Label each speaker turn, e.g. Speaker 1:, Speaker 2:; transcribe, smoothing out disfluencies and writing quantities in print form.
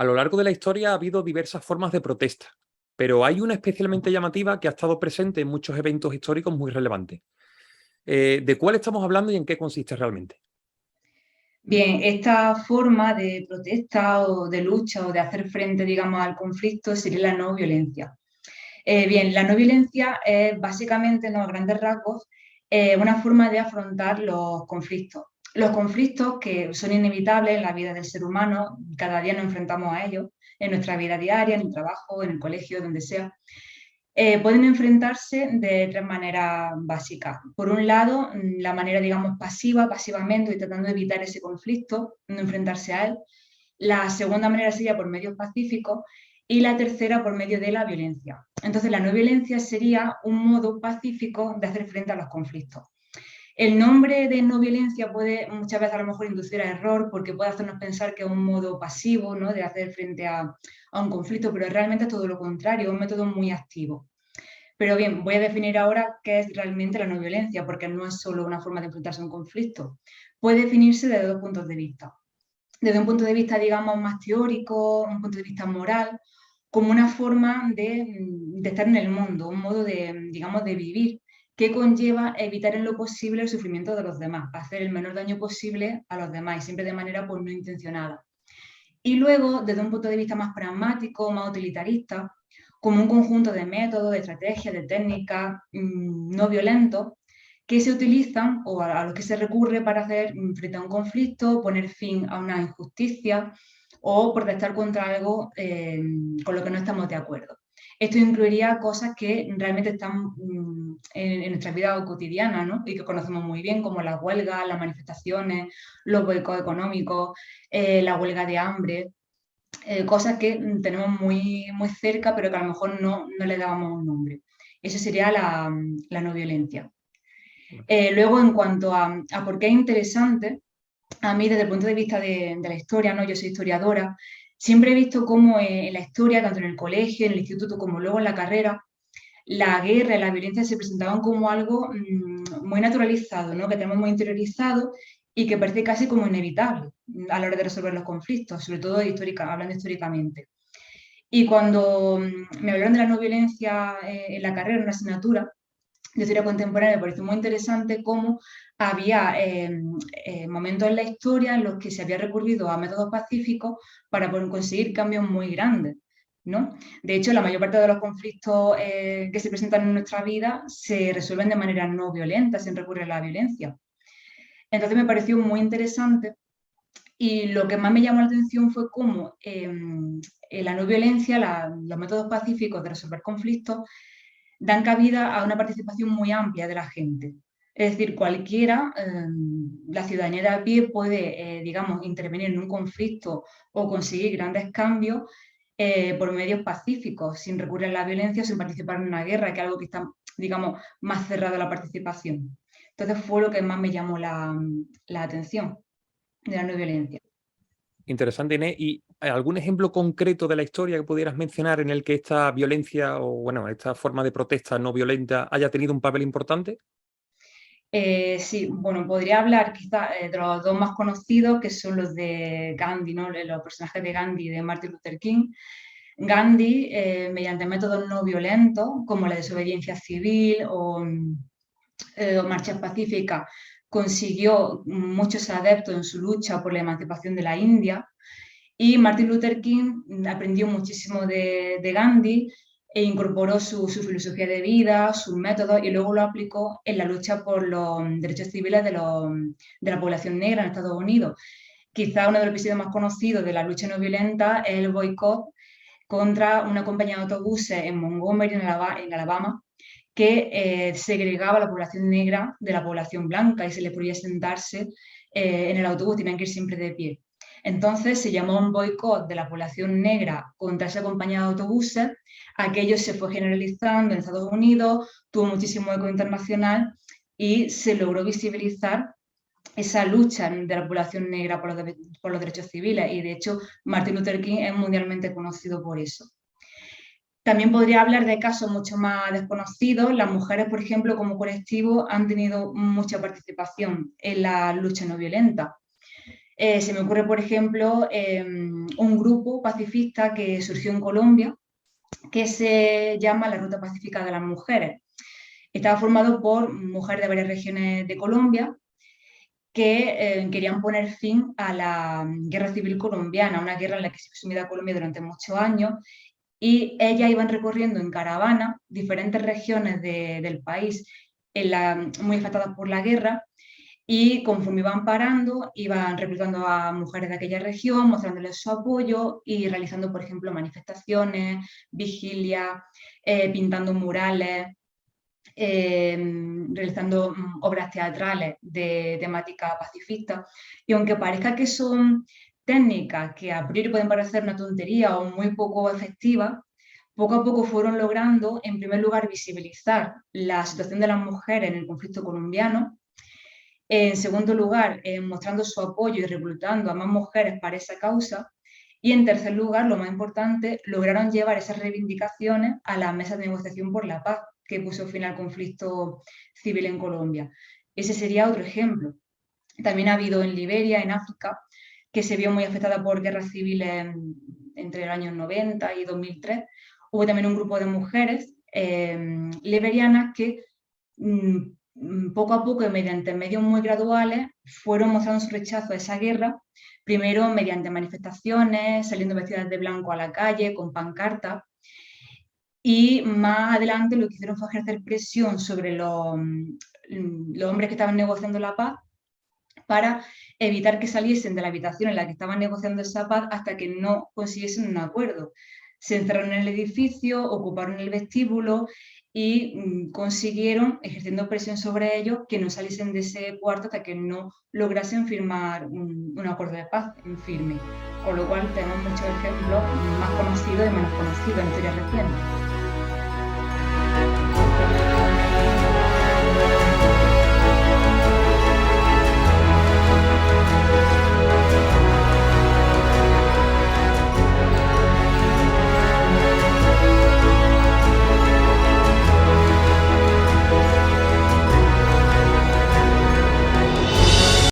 Speaker 1: A lo largo de la historia ha habido diversas formas de protesta, pero hay una especialmente llamativa que ha estado presente en muchos eventos históricos muy relevantes. ¿De cuál estamos hablando y en qué consiste realmente?
Speaker 2: Bien, esta forma de protesta o de lucha o de hacer frente, digamos, al conflicto sería la no violencia. Bien, la no violencia es básicamente, en los grandes rasgos, una forma de afrontar los conflictos. Los conflictos que son inevitables en la vida del ser humano, cada día nos enfrentamos a ellos, en nuestra vida diaria, en el trabajo, en el colegio, donde sea. Pueden enfrentarse de tres maneras básicas. Por un lado, la manera, digamos, pasivamente y tratando de evitar ese conflicto, no enfrentarse a él. La segunda manera sería por medios pacíficos y la tercera por medio de la violencia. Entonces, la no violencia sería un modo pacífico de hacer frente a los conflictos. El nombre de no violencia puede muchas veces a lo mejor inducir a error porque puede hacernos pensar que es un modo pasivo, ¿no?, de hacer frente a un conflicto, pero realmente es todo lo contrario, es un método muy activo. Pero bien, voy a definir ahora qué es realmente la no violencia, porque no es solo una forma de enfrentarse a un conflicto. Puede definirse desde dos puntos de vista. Desde un punto de vista, digamos, más teórico, un punto de vista moral, como una forma de estar en el mundo, un modo de, digamos, de vivir, que conlleva evitar en lo posible el sufrimiento de los demás, hacer el menor daño posible a los demás y siempre de manera pues, no intencionada. Y luego, desde un punto de vista más pragmático, más utilitarista, como un conjunto de métodos, de estrategias, de técnicas no violentos que se utilizan o a los que se recurre para hacer frente a un conflicto, poner fin a una injusticia o protestar contra algo con lo que no estamos de acuerdo. Esto incluiría cosas que realmente están en nuestra vida cotidiana, ¿no?, y que conocemos muy bien, como las huelgas, las manifestaciones, los boicots económicos, la huelga de hambre, cosas que tenemos muy, muy cerca, pero que a lo mejor no le dábamos un nombre. Eso sería la no violencia. Luego, en cuanto a por qué es interesante, a mí desde el punto de vista de la historia, ¿no?, yo soy historiadora, siempre he visto cómo en la historia, tanto en el colegio, en el instituto, como luego en la carrera, la guerra y la violencia se presentaban como algo muy naturalizado, ¿no?, que tenemos muy interiorizado y que parece casi como inevitable a la hora de resolver los conflictos, sobre todo hablando históricamente. Y cuando me hablaron de la no violencia en la carrera, en una asignatura de historia contemporánea, me pareció muy interesante cómo había momentos en la historia en los que se había recurrido a métodos pacíficos para poder conseguir cambios muy grandes, ¿no? De hecho, la mayor parte de los conflictos que se presentan en nuestra vida se resuelven de manera no violenta, sin recurrir a la violencia. Entonces me pareció muy interesante y lo que más me llamó la atención fue cómo la no violencia, los métodos pacíficos de resolver conflictos, dan cabida a una participación muy amplia de la gente. Es decir, cualquiera, la ciudadanía de a pie puede, digamos, intervenir en un conflicto o conseguir grandes cambios por medios pacíficos, sin recurrir a la violencia, sin participar en una guerra, que es algo que está, digamos, más cerrado a la participación. Entonces fue lo que más me llamó la atención de la no violencia.
Speaker 1: Interesante, Inés. ¿Y algún ejemplo concreto de la historia que pudieras mencionar en el que esta violencia o, bueno, esta forma de protesta no violenta haya tenido un papel importante?
Speaker 2: Sí, bueno, podría hablar quizá de los dos más conocidos, que son los de Gandhi, ¿no?, los personajes de Gandhi y de Martin Luther King. Gandhi, mediante métodos no violentos, como la desobediencia civil o marchas pacíficas, consiguió muchos adeptos en su lucha por la emancipación de la India. Y Martin Luther King aprendió muchísimo de Gandhi e incorporó su filosofía de vida, sus métodos, y luego lo aplicó en la lucha por los derechos civiles de la población negra en Estados Unidos. Quizá uno de los episodios más conocidos de la lucha no violenta es el boicot contra una compañía de autobuses en Montgomery, en Alabama, que segregaba a la población negra de la población blanca y se les prohibía sentarse en el autobús, tenían que ir siempre de pie. Entonces se llamó un boicot de la población negra contra esa compañía de autobuses. Aquello se fue generalizando en Estados Unidos, tuvo muchísimo eco internacional y se logró visibilizar esa lucha de la población negra por los derechos civiles. Y de hecho, Martin Luther King es mundialmente conocido por eso. También podría hablar de casos mucho más desconocidos. Las mujeres, por ejemplo, como colectivo, han tenido mucha participación en la lucha no violenta. Se me ocurre, por ejemplo, un grupo pacifista que surgió en Colombia, que se llama la Ruta Pacífica de las Mujeres. Estaba formado por mujeres de varias regiones de Colombia que querían poner fin a la guerra civil colombiana, una guerra en la que se vio sumida Colombia durante muchos años, y ellas iban recorriendo en caravana diferentes regiones del país muy afectadas por la guerra, y conforme iban parando, iban reclutando a mujeres de aquella región, mostrándoles su apoyo y realizando, por ejemplo, manifestaciones, vigilias, pintando murales, realizando obras teatrales de temática pacifista. Y aunque parezca que son técnicas que a priori pueden parecer una tontería o muy poco efectivas, poco a poco fueron logrando, en primer lugar, visibilizar la situación de las mujeres en el conflicto colombiano. En segundo lugar, mostrando su apoyo y reclutando a más mujeres para esa causa. Y en tercer lugar, lo más importante, lograron llevar esas reivindicaciones a la mesa de negociación por la paz, que puso fin al conflicto civil en Colombia. Ese sería otro ejemplo. También ha habido en Liberia, en África, que se vio muy afectada por guerras civiles entre los años 90 y 2003. Hubo también un grupo de mujeres liberianas que poco a poco y mediante medios muy graduales fueron mostrando su rechazo a esa guerra, primero mediante manifestaciones, saliendo vestidas de blanco a la calle, con pancartas, y más adelante lo que hicieron fue ejercer presión sobre los hombres que estaban negociando la paz para evitar que saliesen de la habitación en la que estaban negociando esa paz hasta que no consiguiesen un acuerdo. Se encerraron en el edificio, ocuparon el vestíbulo y consiguieron, ejerciendo presión sobre ellos, que no saliesen de ese cuarto hasta que no lograsen firmar un acuerdo de paz en firme. Con lo cual tenemos muchos ejemplos más conocidos y menos conocidos en historia reciente.